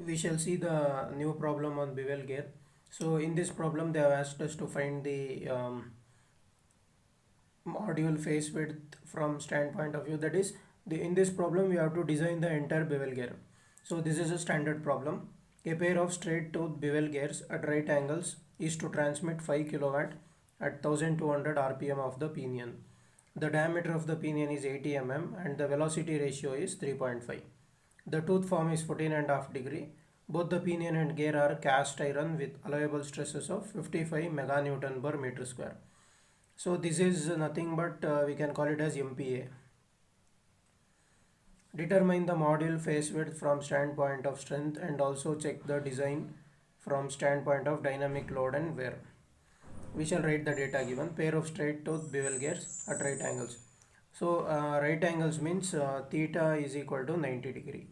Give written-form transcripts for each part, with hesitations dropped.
we shall see the new problem on bevel gear. So in this problem they have asked us to find the module face width from standpoint of view, that is in this problem we have to design the entire bevel gear. So this is a standard problem. A pair of straight tooth bevel gears at right angles is to transmit 5 kilowatt at 1200 rpm of the pinion. The diameter of the pinion is 80 mm and the velocity ratio is 3.5. The tooth form is 14.5 degree. Both the pinion and gear are cast iron with allowable stresses of 55 meganewton per meter square. So this is nothing but we can call it as MPa. Determine the module face width from standpoint of strength and also check the design from standpoint of dynamic load and wear. We shall write the data given. Pair of straight tooth bevel gears at right angles. So right angles means theta is equal to 90 degree.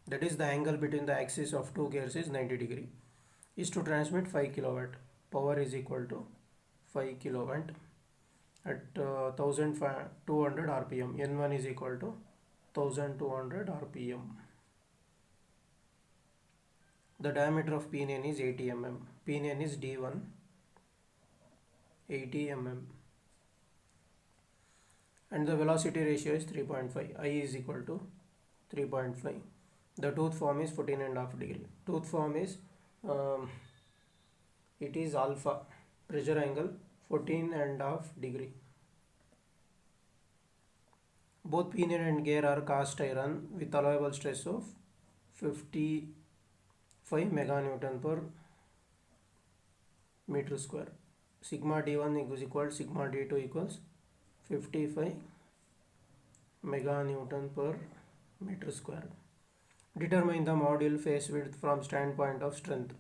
That is the angle between the axis of two gears is 90 degree. Is to transmit 5 kilowatt. Power is equal to 5 kilowatt at 1200 rpm. N1 is equal to 1200 rpm. The diameter of pinion is 80 mm. Pinion is D1, 80 mm. And the velocity ratio is 3.5. I is equal to 3.5. The tooth form is 14.5 degree. Tooth form is it is alpha. Pressure angle 14.5 degree. Both pinion and gear are cast iron with allowable stress of 55 meganewton per meter square. Sigma D1 is equal to sigma D2 equals 55 meganewton per meter square. Determine the module face width from standpoint of strength.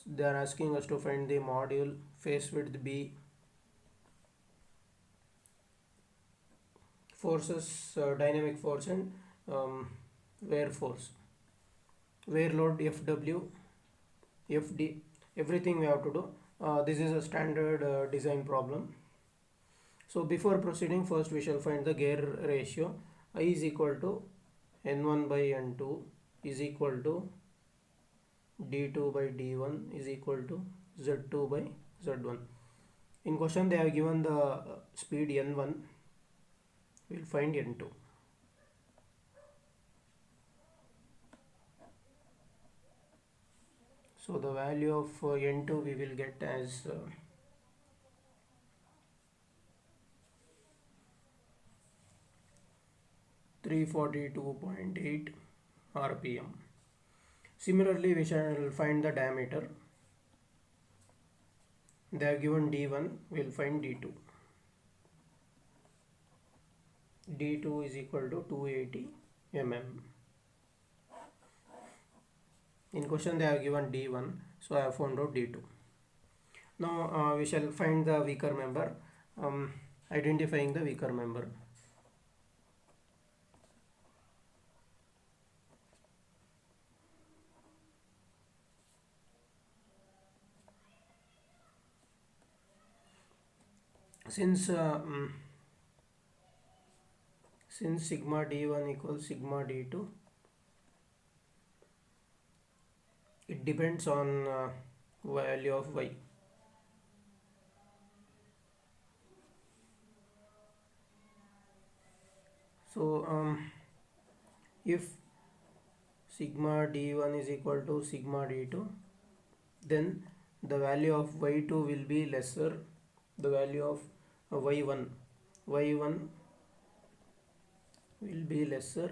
They are asking us to find the module face width B. Forces, dynamic force and wear force. Wear load FW, FD, everything we have to do. This is a standard design problem. So before proceeding, first we shall find the gear ratio. I is equal to N1 by N2 is equal to D2 by D1 is equal to Z2 by Z1. In question they have given the speed N1. We will find N2. So the value of N2 we will get as 342.8 rpm. Similarly, we shall find the diameter. They have given D1, we will find D2. D2 is equal to 280 mm. In question they have given D1, so I have found out D2. Now we shall find the weaker member, identifying the weaker member. Since sigma D1 equals sigma D2, it depends on value of y. So if sigma D1 is equal to sigma D2, then the value of y2 will be lesser the value of y1. y1 will be lesser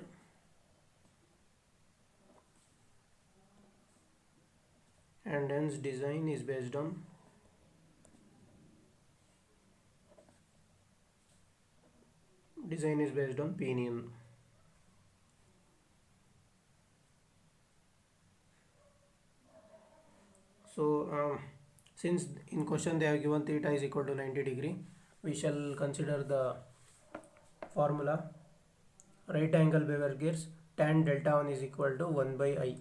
and hence design is based on pinion. So since in question they have given theta is equal to 90 degree, we shall consider the formula. Right angle bevel gears, tan delta 1 is equal to 1 by I.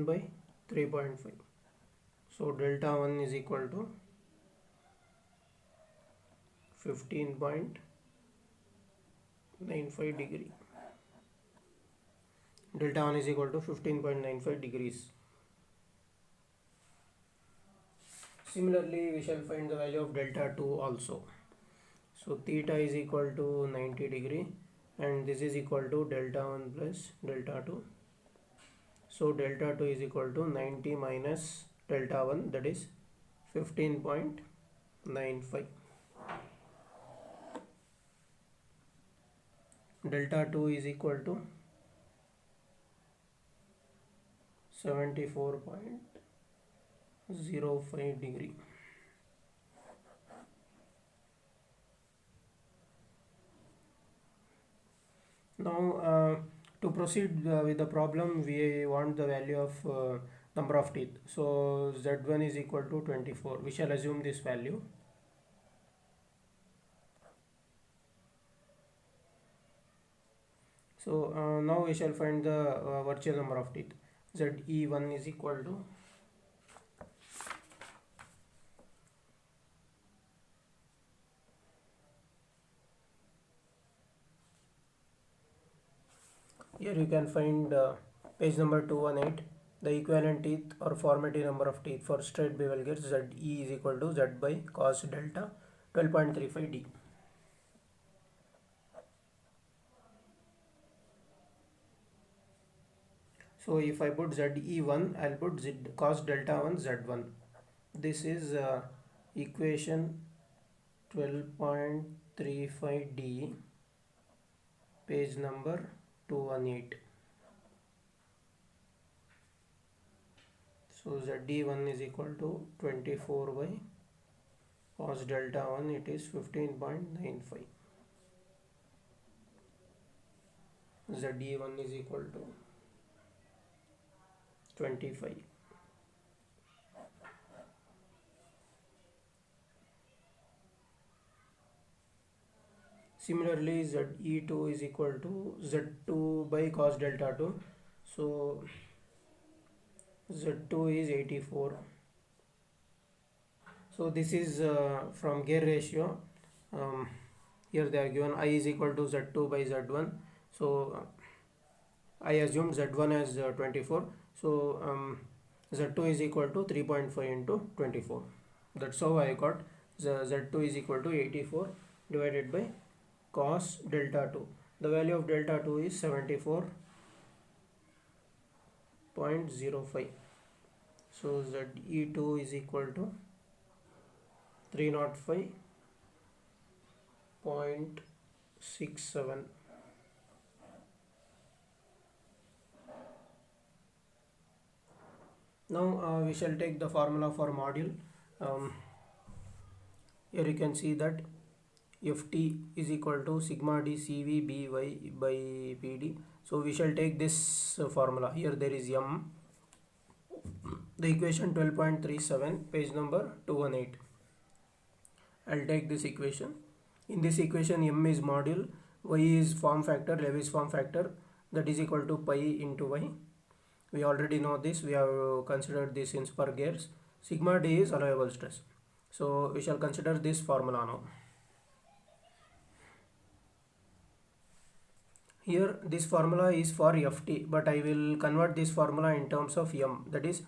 By 3.5. So delta 1 is equal to 15.95 degree. Delta 1 is equal to 15.95 degrees. Similarly, we shall find the value of delta 2 also. So theta is equal to 90 degree and this is equal to delta 1 plus delta 2. So delta 2 is equal to 90 minus delta 1, that is 15.95. Delta 2 is equal to 74.05 degree. Now to proceed with the problem, we want the value of number of teeth. So Z1 is equal to 24. We shall assume this value. So now we shall find the virtual number of teeth. ZE1 is equal to here you can find page number 218. The equivalent teeth or formative number of teeth for straight bevel gears ZE is equal to Z by cos delta 12.35 D. So if I put ZE1, I'll put Z cos delta 1 Z1. This is equation 12.35 D, page number 218. So ZE1 is equal to 24 by cos delta 1, it is 15.95. ZE1 is equal to 25. Similarly, ZE2 is equal to Z2 by cos delta 2. So Z2 is 84. So this is from gear ratio. Here they are given I is equal to Z2 by Z1. So I assumed Z1 as 24. So Z2 is equal to 3.5 into 24. That's how I got Z2 is equal to 84 divided by cos delta 2. The value of delta 2 is 74.05. So ZE2 is equal to 305.67. Now we shall take the formula for module. Here you can see that Ft is equal to sigma d Cv by Pd. So we shall take this formula. Here there is m. The equation 12.37, page number 218. I'll take this equation. In this equation, m is module, y is form factor, Lewis form factor, that is equal to pi into y. We already know this. We have considered this in spur gears. Sigma d is allowable stress. So we shall consider this formula now. Here this formula is for Ft, but I will convert this formula in terms of m. That is,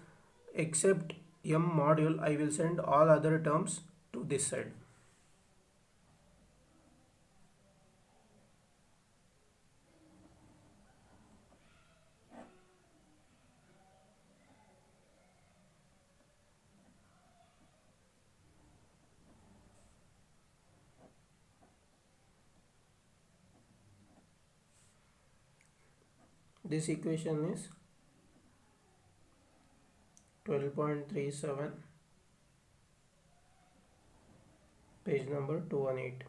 except m module, I will send all other terms to this side. This equation is 12.37, page number 218.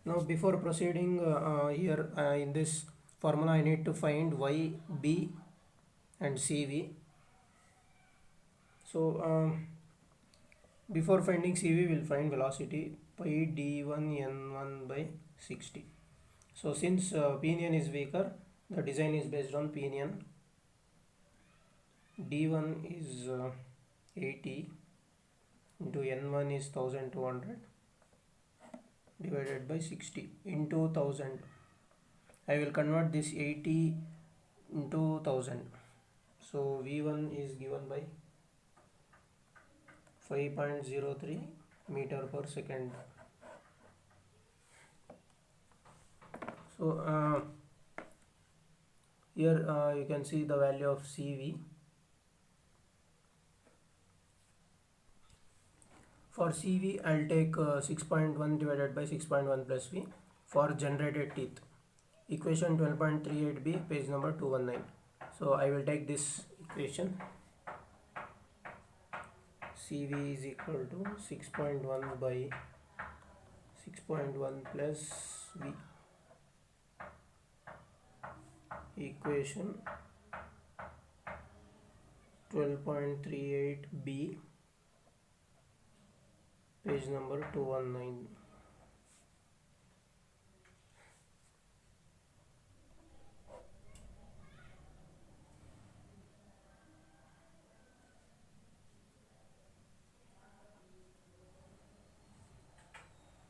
Now before proceeding here in this formula, I need to find y, b and cv. So before finding cv, we'll find velocity pi d1 n1 by 60. So since pinion is weaker, the design is based on pinion. D1 is 80 into N1 is 1200 divided by 60 into 1000. I will convert this 80 into 1000. So V1 is given by 5.03 meter per second. So here you can see the value of CV. For CV, I'll take 6.1 divided by 6.1 plus V for generated teeth. Equation 12.38b, page number 219. So I will take this equation. CV is equal to 6.1 by 6.1 plus V. Equation 12.38b, page number 219.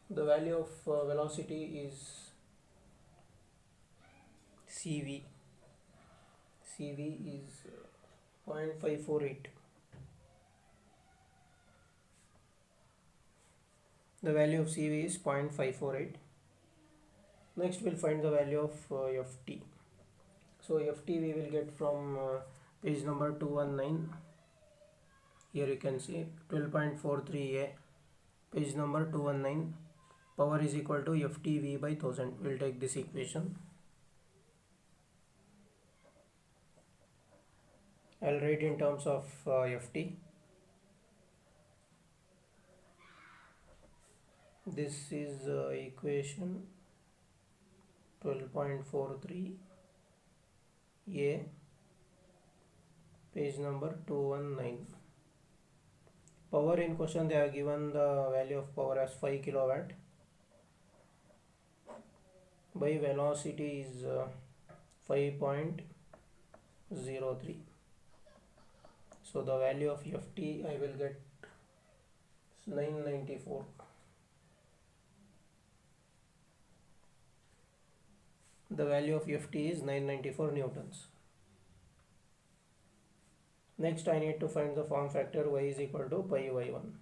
The value of velocity is CV. CV is 0.548. The value of CV is 0.548. Next we'll find the value of FT. So FT we will get from page number 219. Here you can see 12.43a, page number 219. Power is equal to FTV by 1000. We'll take this equation. I'll write in terms of FT. This is equation 12.43a, page number 219. Power in question, they are given the value of power as 5 kilowatt by velocity is 5.03. So the value of FT I will get 994. The value of FT is 994 newtons. Next I need to find the form factor y is equal to pi y1.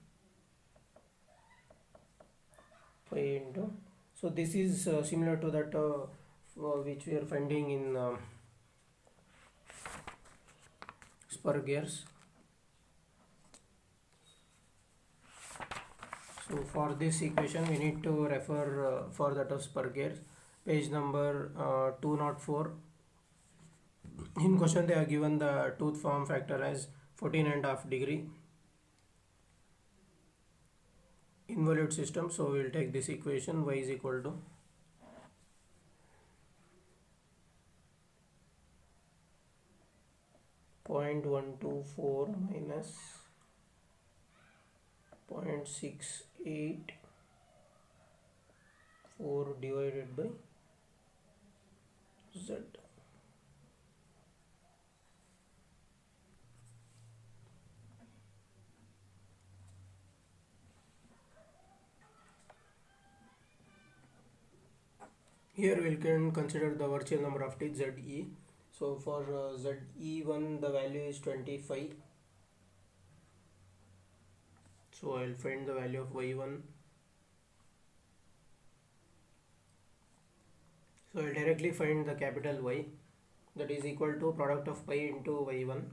Pi into, so this is similar to that which we are finding in spur gears. So for this equation we need to refer for that of spur gears, page number 204. In question they are given the tooth form factor as 14.5 degree. Involute system, so we will take this equation. Y is equal to .124 minus 0.684 divided by Z. Here we can consider the virtual number of teeth ZE. So for ZE1 the value is 25. So I will find the value of Y1. So I will directly find the capital Y, that is equal to product of pi into Y1.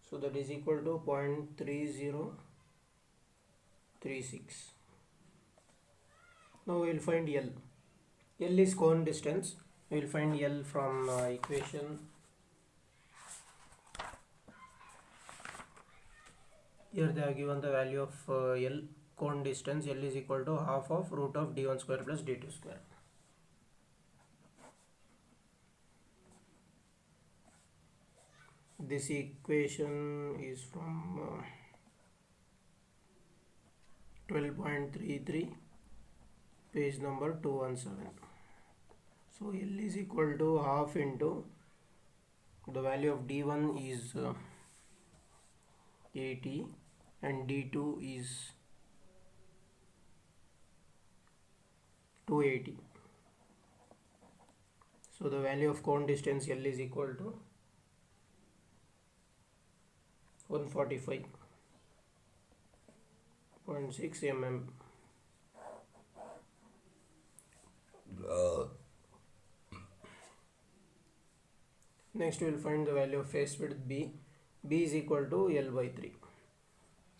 So that is equal to 0.3036. Now we will find L. L is cone distance. We will find L from equation. Here they are given the value of L, cone distance. L is equal to half of root of d1 square plus d2 square. This equation is from 12.33, page number 217. So L is equal to half into the value of d1 is 80 and D2 is 280. So the value of cone distance L is equal to 145.6 mm. Next we will find the value of face width B. B is equal to L by 3.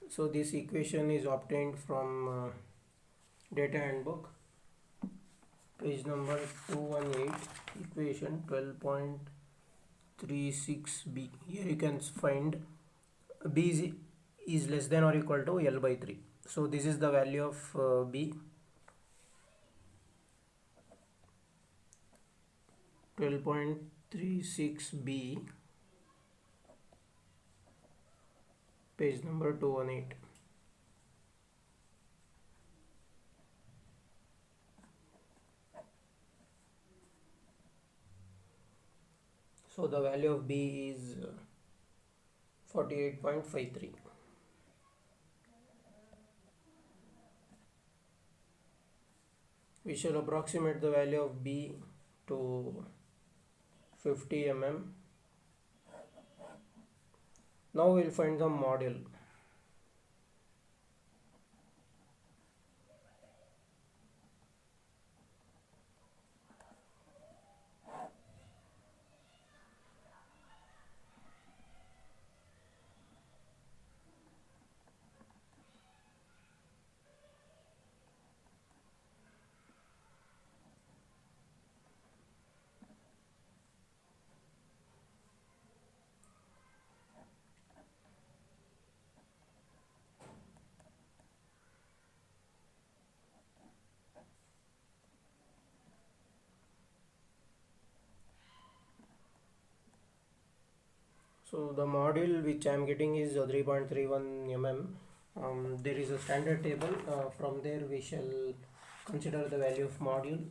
So this equation is obtained from data handbook, page number 218, equation 12.36b. Here you can find B is less than or equal to L by 3. So this is the value of B, 12.36b, page number 218. So the value of B is 48.53. We shall approximate the value of B to 50 mm. Now we will find the module. So the module which I am getting is 3.31 mm. There is a standard table. From there we shall consider the value of module.